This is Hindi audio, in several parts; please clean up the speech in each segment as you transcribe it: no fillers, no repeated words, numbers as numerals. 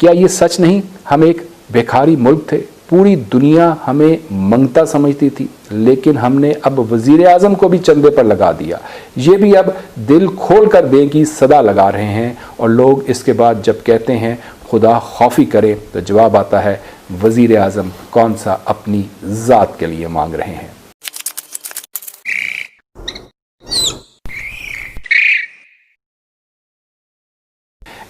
क्या ये सच नहीं हम एक भिखारी मुल्क थे, पूरी दुनिया हमें मंगता समझती थी, लेकिन हमने अब वजीर आजम को भी चंदे पर लगा दिया। ये भी अब दिल खोल कर दें की सदा लगा रहे हैं, और लोग इसके बाद जब कहते हैं खुदा खौफी करे तो जवाब आता है वजीर आजम कौन सा अपनी ज़ात के लिए मांग रहे हैं।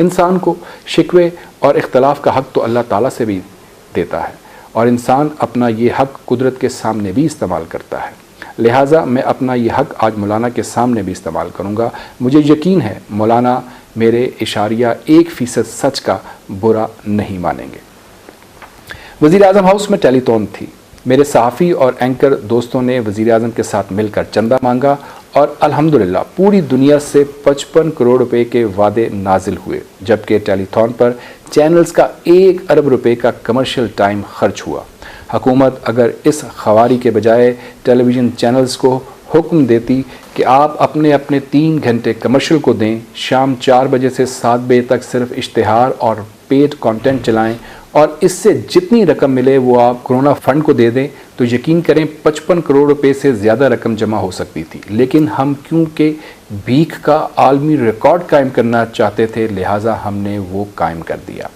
इंसान को शिकवे और इख्तलाफ का हक़ तो अल्लाह ताला से भी देता है, और इंसान अपना ये हक़ कुदरत के सामने भी इस्तेमाल करता है। लिहाजा मैं अपना ये हक़ आज मौलाना के सामने भी इस्तेमाल करूँगा। मुझे यकीन है मौलाना मेरे इशारिया 1% सच का बुरा नहीं मानेंगे। वज़ीर आज़म हाउस में टेलीथॉन थी। मेरे सहाफ़ी और एंकर दोस्तों ने वज़ीर आज़म के साथ मिलकर चंदा मांगा, और अल्हम्दुलिल्लाह पूरी दुनिया से 55 करोड़ रुपए के वादे नाजिल हुए, जबकि टेलीथॉन पर चैनल्स का 1 अरब रुपए का कमर्शियल टाइम खर्च हुआ। हुकूमत अगर इस खवारी के बजाय टेलीविज़न चैनल्स को हुक्म देती कि आप अपने अपने 3 घंटे कमर्शियल को दें, शाम 4 बजे से 7 बजे तक सिर्फ इश्तिहार और पेड कंटेंट चलाएं, और इससे जितनी रकम मिले वो आप कोरोना फंड को दे दें, तो यकीन करें 55 करोड़ रुपए से ज़्यादा रकम जमा हो सकती थी। लेकिन हम क्योंकि भीख का आलमी रिकॉर्ड कायम करना चाहते थे, लिहाजा हमने वो कायम कर दिया।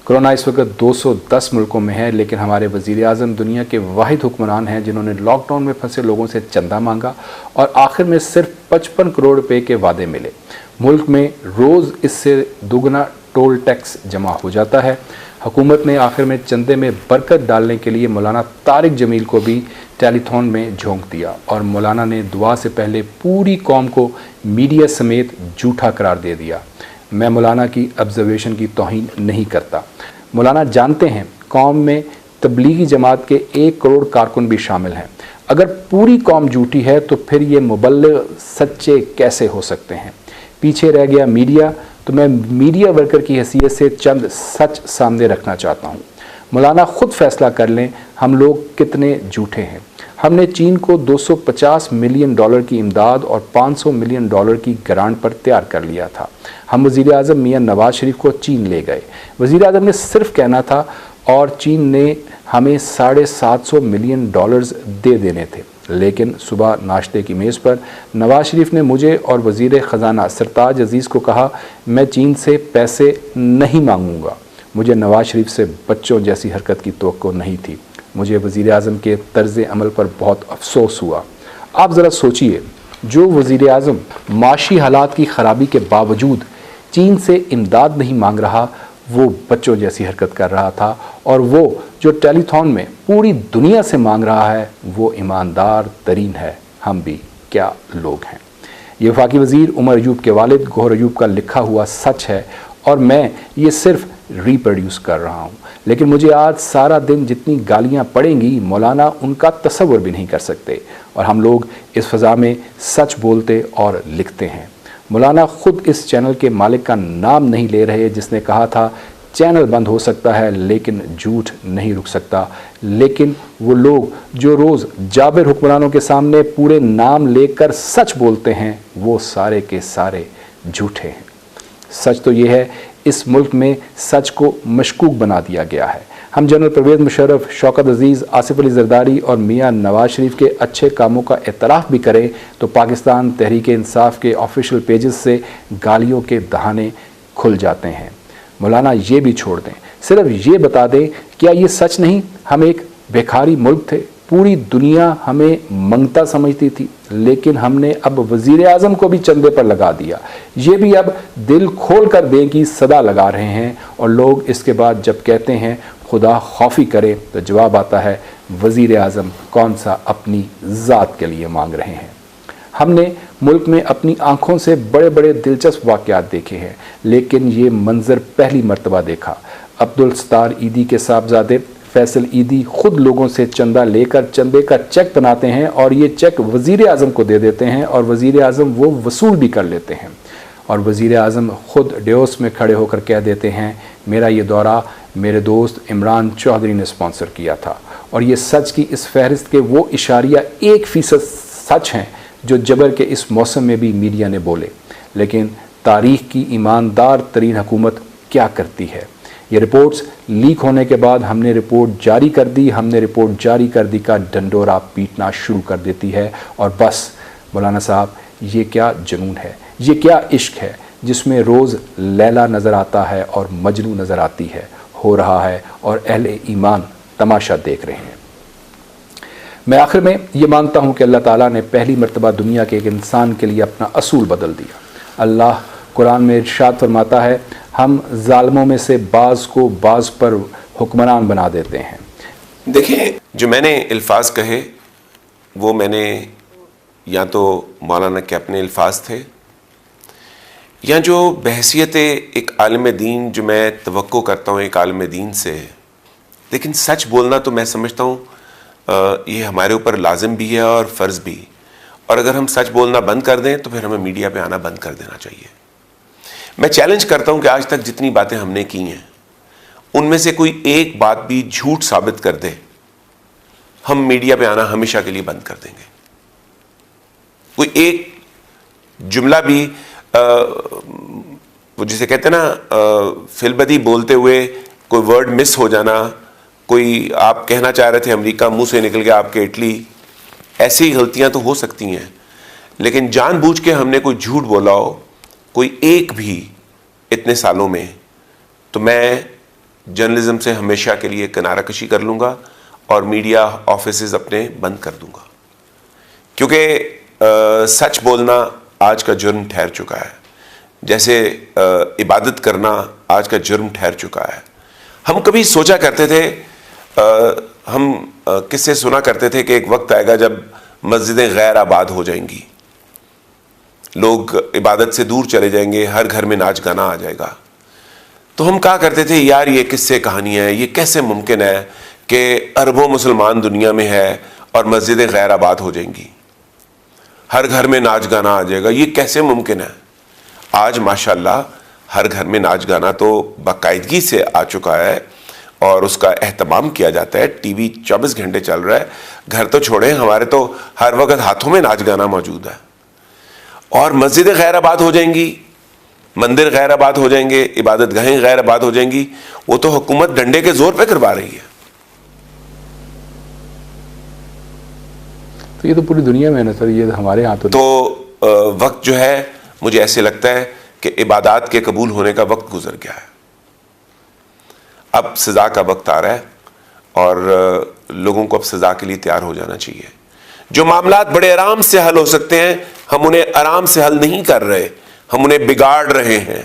कोरोना इस वक्त 210 मुल्कों में है, लेकिन हमारे वज़ीर आज़म दुनिया के वाहिद हुक्मरान हैं जिन्होंने लॉकडाउन में फंसे लोगों से चंदा मांगा, और आखिर में सिर्फ 55 करोड़ रुपए के वादे मिले। मुल्क में रोज़ इससे दोगुना टोल टैक्स जमा हो जाता है। हुकूमत ने आखिर में चंदे में बरकत डालने के लिए मौलाना तारिक जमील को भी टेलीथॉन में झोंक दिया, और मौलाना ने दुआ से पहले पूरी कौम को मीडिया समेत झूठा करार दे दिया। मैं मौलाना की ऑब्जर्वेशन की तौहीन नहीं करता। मौलाना जानते हैं कौम में तबलीगी जमात के 1 करोड़ कारकुन भी शामिल हैं। अगर पूरी कौम झूठी है तो फिर ये मुबल्लिग सच्चे कैसे हो सकते हैं। पीछे रह गया मीडिया, तो मैं मीडिया वर्कर की हैसियत से चंद सच सामने रखना चाहता हूँ। मौलाना ख़ुद फैसला कर लें हम लोग कितने झूठे हैं। हमने चीन को $250 मिलियन की इमदाद और $500 मिलियन की ग्रांट पर तैयार कर लिया था। हम वज़ीर आज़म मियाँ नवाज शरीफ को चीन ले गए। वज़ीर आज़म ने सिर्फ कहना था, और चीन ने हमें $750 मिलियन दे देने थे। लेकिन सुबह नाश्ते की मेज़ पर नवाज शरीफ ने मुझे और वज़ीर ख़जाना सरताज अज़ीज़ को कहा, मैं चीन से पैसे नहीं मांगूंगा। मुझे नवाज शरीफ से बच्चों जैसी हरकत की तवक्को नहीं थी। मुझे वज़ीर आज़म के तर्ज़ अमल पर बहुत अफसोस हुआ। आप ज़रा सोचिए, जो वज़ीर आज़म माशी हालात की ख़राबी के बावजूद चीन से इमदाद नहीं मांग रहा, वो बच्चों जैसी हरकत कर रहा था, और वो जो टेलीथॉन में पूरी दुनिया से मांग रहा है वो ईमानदार तरीन है। हम भी क्या लोग हैं। ये वफाकी वज़ीर उमर अयूब के वालिद गौहर अयूब का लिखा हुआ सच है, और मैं ये सिर्फ रिप्रोड्यूस कर रहा हूँ। लेकिन मुझे आज सारा दिन जितनी गालियाँ पड़ेंगी मौलाना उनका तसव्वुर भी नहीं कर सकते, और हम लोग इस फ़ज़ा में सच बोलते और लिखते हैं। मौलाना ख़ुद इस चैनल के मालिक का नाम नहीं ले रहे जिसने कहा था चैनल बंद हो सकता है लेकिन झूठ नहीं रुक सकता। लेकिन वो लोग जो रोज़ जाबिर हुक्मरानों के सामने पूरे नाम लेकर सच बोलते हैं वो सारे के सारे झूठे हैं। सच तो ये है इस मुल्क में सच को मशकूक बना दिया गया है। हम जनरल परवेज़ मुशर्रफ, शौकत अज़ीज़, आसिफ अली ज़रदारी और मियाँ नवाज शरीफ के अच्छे कामों का एतराफ़ भी करें तो पाकिस्तान तहरीक इंसाफ के ऑफिशियल पेजेस से गालियों के दहाने खुल जाते हैं। मौलाना ये भी छोड़ दें, सिर्फ ये बता दें क्या ये सच नहीं हम एक भिखारी मुल्क थे, पूरी दुनिया हमें मंगता समझती थी, लेकिन हमने अब वज़ीर आज़म को भी चंदे पर लगा दिया। ये भी अब दिल खोल कर दें की सदा लगा रहे हैं, और लोग इसके बाद जब कहते हैं खुदा खौफी करे तो जवाब आता है वज़ीर आज़म कौन सा अपनी ज़ात के लिए मांग रहे हैं। हमने मुल्क में अपनी आँखों से बड़े बड़े दिलचस्प वाक़यात देखे हैं, लेकिन ये मंज़र पहली मर्तबा देखा। अब्दुल सत्तार ईदी के साहबजादे फैसल ईदी खुद लोगों से चंदा लेकर चंदे का चेक बनाते हैं, और ये चेक वज़ीर आज़म को दे देते हैं, और वज़ीर आज़म वो वसूल भी कर लेते हैं। और वज़ीर आज़म ख़ुद डेओस में खड़े होकर कह देते हैं मेरा ये दौरा मेरे दोस्त इमरान चौधरी ने स्पॉन्सर किया था। और ये सच की इस फहरिस्त के वो इशारिया 1% सच हैं जो जबर के इस मौसम में भी मीडिया ने बोले। लेकिन तारीख़ की ईमानदार तरीन हुकूमत क्या करती है? ये रिपोर्ट्स लीक होने के बाद हमने रिपोर्ट जारी कर दी, हमने रिपोर्ट जारी कर दी का डंडोरा पीटना शुरू कर देती है। और बस मौलाना साहब, ये क्या जुनून है, ये क्या इश्क है जिसमें रोज़ लैला नज़र आता है और मजनू नज़र आती है, हो रहा है और अहले ईमान तमाशा देख रहे हैं। मैं आखिर में ये मानता हूँ कि अल्लाह ताला ने पहली मर्तबा दुनिया के एक इंसान के लिए अपना असूल बदल दिया। अल्लाह कुरान में इरशाद फरमाता है, हम जालिमों में से बाज़ को बाज़ पर हुक्मरान बना देते हैं। देखिए, जो मैंने अल्फाज कहे वो मैंने या तो मौलाना के अपने अल्फाज थे, या जो बहसियत एक आलिम दीन जो मैं तवक्को करता हूँ एक आलिम दीन से। लेकिन सच बोलना तो मैं समझता हूँ ये हमारे ऊपर लाजिम भी है और फ़र्ज़ भी। और अगर हम सच बोलना बंद कर दें तो फिर हमें मीडिया पे आना बंद कर देना चाहिए। मैं चैलेंज करता हूँ कि आज तक जितनी बातें हमने की हैं उनमें से कोई एक बात भी झूठ साबित कर दे, हम मीडिया पे आना हमेशा के लिए बंद कर देंगे। कोई एक जुमला भी वो जिसे कहते हैं ना फिलबदी बोलते हुए कोई वर्ड मिस हो जाना, कोई आप कहना चाह रहे थे अमेरिका, मुंह से निकल गया आपके इटली, ऐसी गलतियां तो हो सकती हैं। लेकिन जानबूझ के हमने कोई झूठ बोला हो कोई एक भी इतने सालों में, तो मैं जर्नलिज्म से हमेशा के लिए किनारा कशी कर लूँगा और मीडिया ऑफिसेज अपने बंद कर दूँगा। क्योंकि सच बोलना आज का जुर्म ठहर चुका है, जैसे इबादत करना आज का जुर्म ठहर चुका है। हम कभी सोचा करते थे, हम किससे सुना करते थे कि एक वक्त आएगा जब मस्जिदें गैर आबाद हो जाएंगी, लोग इबादत से दूर चले जाएंगे, हर घर में नाच गाना आ जाएगा। तो हम कहा करते थे यार ये किससे कहानियाँ हैं, ये कैसे मुमकिन है कि अरबों मुसलमान दुनिया में है और मस्जिदें गैर आबाद हो जाएंगी, हर घर में नाच गाना आ जाएगा, ये कैसे मुमकिन है। आज माशाल्लाह हर घर में नाच गाना तो बाकायदगी से आ चुका है और उसका एहतमाम किया जाता है। टीवी 24 घंटे चल रहा है, घर तो छोड़ें, हमारे तो हर वक्त हाथों में नाच गाना मौजूद है। और मस्जिदें गैर आबाद हो जाएंगी, मंदिर गैर आबाद हो जाएंगे, इबादत गाहें गैर आबाद हो जाएंगी, वो तो हुकूमत डंडे के जोर पे करवा रही है। तो ये तो पूरी दुनिया में है ना सर, ये हमारे यहाँ तो वक्त जो है मुझे ऐसे लगता है कि इबादत के कबूल होने का वक्त गुजर गया है, अब सज़ा का वक्त आ रहा है और लोगों को अब सज़ा के लिए तैयार हो जाना चाहिए। जो मामलात बड़े आराम से हल हो सकते हैं हम उन्हें आराम से हल नहीं कर रहे, हम उन्हें बिगाड़ रहे हैं।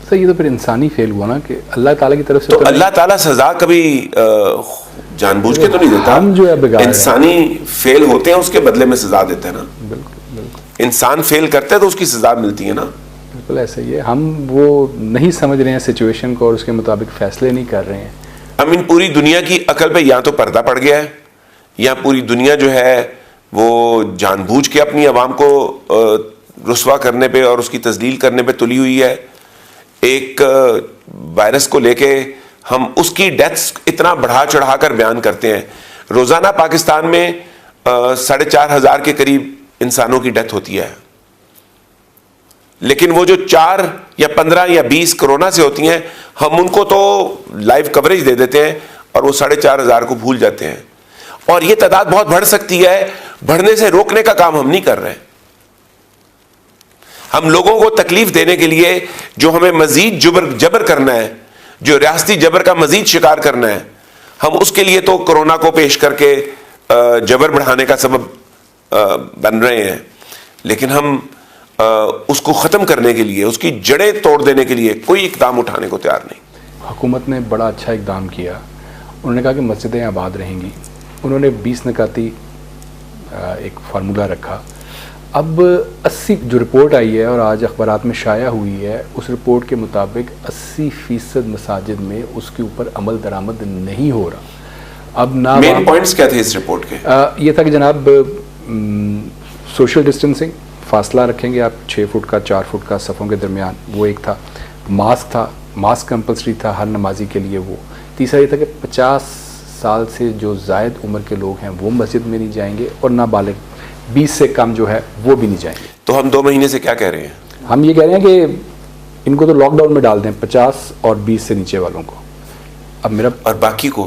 सर ये तो फिर इंसानी फेल हुआ ना कि अल्लाह ताला की तरफ से। तो अल्लाह ताला सज़ा कभी जानबूझ के तो नहीं देता, हम जो है बिगाड़ इंसानी फेल होते हैं उसके बदले में सज़ा देते हैं ना। बिल्कुल बिल्कुल, इंसान फेल करते हैं तो उसकी सज़ा मिलती है ना। बिल्कुल ऐसा ही है, हम वो नहीं समझ रहे हैं सिचुएशन को और उसके मुताबिक फैसले नहीं कर रहे हैं। आई मीन पूरी दुनिया की अकल पे या तो पर्दा पड़ गया है या पूरी दुनिया जो है वो जानबूझ के अपनी आवाम को रुस्वा करने पे और उसकी तजलील करने पे तुली हुई है। एक वायरस को लेके हम उसकी डेथ्स इतना बढ़ा चढ़ा कर बयान करते हैं। रोज़ाना पाकिस्तान में 4,500 के करीब इंसानों की डेथ होती है, लेकिन वो जो 4 या 15 या 20 कोरोना से होती हैं हम उनको तो लाइव कवरेज दे देते हैं और वो 4,500 को भूल जाते हैं। और ये तादाद बहुत बढ़ सकती है, बढ़ने से रोकने का काम हम नहीं कर रहे। हम लोगों को तकलीफ देने के लिए जो हमें मजीद जबर करना है, जो रियासती जबर का मजीद शिकार करना है, हम उसके लिए तो कोरोना को पेश करके जबर बढ़ाने का सबब बन रहे हैं। लेकिन हम उसको ख़त्म करने के लिए, उसकी जड़ें तोड़ देने के लिए कोई इकदाम उठाने को तैयार नहीं। हुकूमत ने बड़ा अच्छा इकदाम किया, उन्होंने कहा कि मस्जिदें आबाद रहेंगी। उन्होंने 20 निकाती एक फार्मूला रखा। अब 80 जो रिपोर्ट आई है और आज अखबारात में शाया हुई है, उस रिपोर्ट के मुताबिक 80% मसाजिद में उसके ऊपर अमल दरामद नहीं हो रहा। अब ना मेन पॉइंट्स क्या थे इस रिपोर्ट के? ये था कि जनाब सोशल डिस्टेंसिंग, फासला रखेंगे आप 6 फुट का, 4 फुट का सफ़ों के दरमियान, वो एक था। मास्क था, मास्क कंपलसरी था हर नमाजी के लिए। वो तीसरा ये था कि 50 साल से जो ज़ायद उम्र के लोग हैं वो मस्जिद में नहीं जाएंगे और नाबालिग 20 से कम जो है वो भी नहीं जाएंगे। तो हम 2 महीने से क्या कह रहे हैं? हम ये कह रहे हैं कि इनको तो लॉकडाउन में डाल दें 50 और 20 से नीचे वालों को। अब मेरा और बाकी को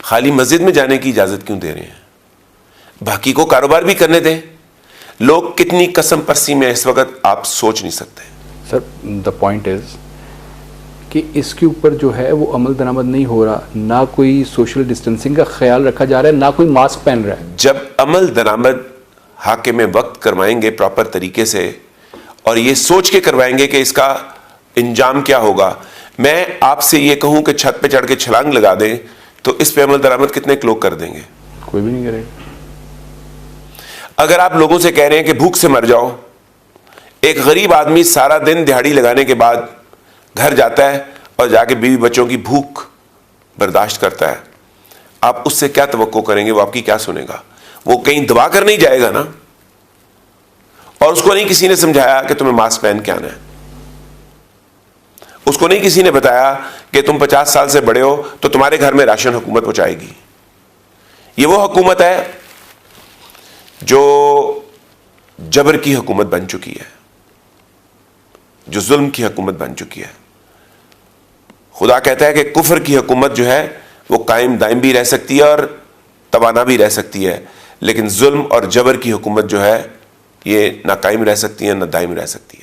खाली मस्जिद में जाने की इजाजत क्यों दे रहे हैं? बाकी को कारोबार भी करने दें। लोग कितनी कसम पसी में इस वक्त आप सोच नहीं सकते। सर द पॉइंट इज कि इसके ऊपर जो है वो अमल दरामद नहीं हो रहा, ना कोई सोशल डिस्टेंसिंग का ख्याल रखा जा रहा है, ना कोई मास्क पहन रहा है। जब अमल दरामद हाकिम वक्त करवाएंगे प्रॉपर तरीके से और ये सोच के करवाएंगे कि इसका इंजाम क्या होगा, मैं आपसे ये कहूं कि छत पे चढ़ के छलांग लगा दें तो इस पे अमल दरामद कितने लोग कर देंगे? कोई भी नहीं करेगा। अगर आप लोगों से कह रहे हैं कि भूख से मर जाओ, एक गरीब आदमी सारा दिन दिहाड़ी लगाने के बाद घर जाता है और जाके बीवी बच्चों की भूख बर्दाश्त करता है, आप उससे क्या तवक्को करेंगे? वो आपकी क्या सुनेगा? वो कहीं दवा कर नहीं जाएगा ना। और उसको नहीं किसी ने समझाया कि तुम्हें मास्क पहन के आना है, उसको नहीं किसी ने बताया कि तुम 50 साल से बड़े हो तो तुम्हारे घर में राशन हुकूमत पहुंचाएगी। ये वो हुकूमत है जो जबर की हुकूमत बन चुकी है, जो जुल्म की हुकूमत बन चुकी है। खुदा कहता है कि कुफर की हुकूमत जो है वो कायम दायम भी रह सकती है और तवाना भी रह सकती है, लेकिन जुल्म और जबर की हुकूमत जो है ये ना कायम रह सकती है ना दायम रह सकती है।